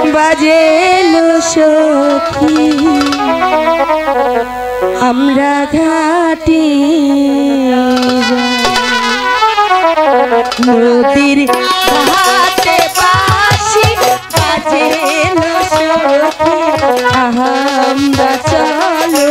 বাজেলো সখী আমরা ঘাটে নদীর ঘাটে বাঁশি বাজেলো সখী আমরা চলো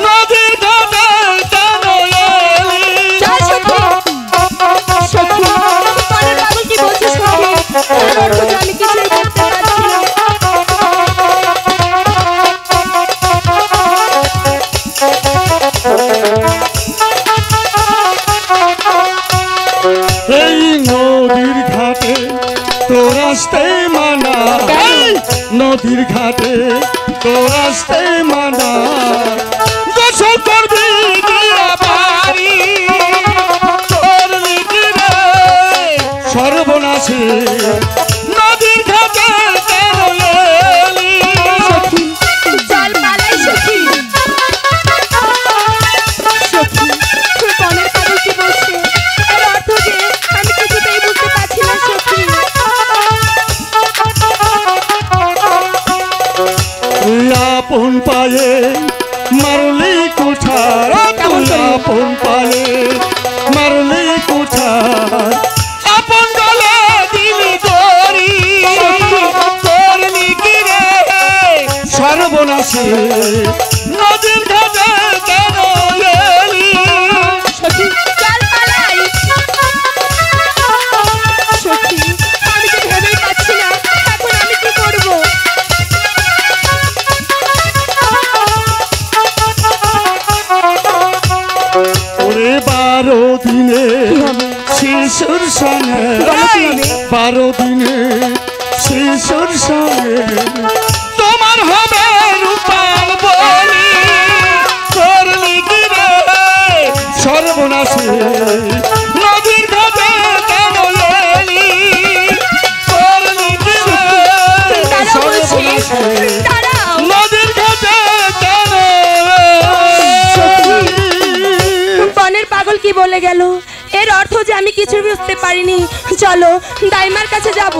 নদীর ঘাটে সর্বনাশে নদীর ঘাটে তোর আসতে মানা নদীর ঘাটে তোর আসতে মানা গোসল করবি বাড়ি তোর লিখিরে সর্বনাশে নদীর ঘাটে আপন পায়ে মারলি কুঠার আপন পায়ে মারলি কুঠার আপন গলে দিলি দড়ি করলি কি রে সর্বনাশে নদীর ঘাটে কেন এলি শিশুর সনে 12 দিনে শিশুর সঙ্গে তোমার হবে রূপাল বলি করলি কি রে সর্বনাশী নদীর ঘাটে কেন এলি করলি কি রে দাঁড়াও বলছি, সর্বনাশী দাঁড়াও। নদীর ঘাটে কেন বনের পাগল কি বলে গেল, এর অর্থ যে আমি কিছু বুঝতে পারিনি। চলো দাইমার কাছে যাব।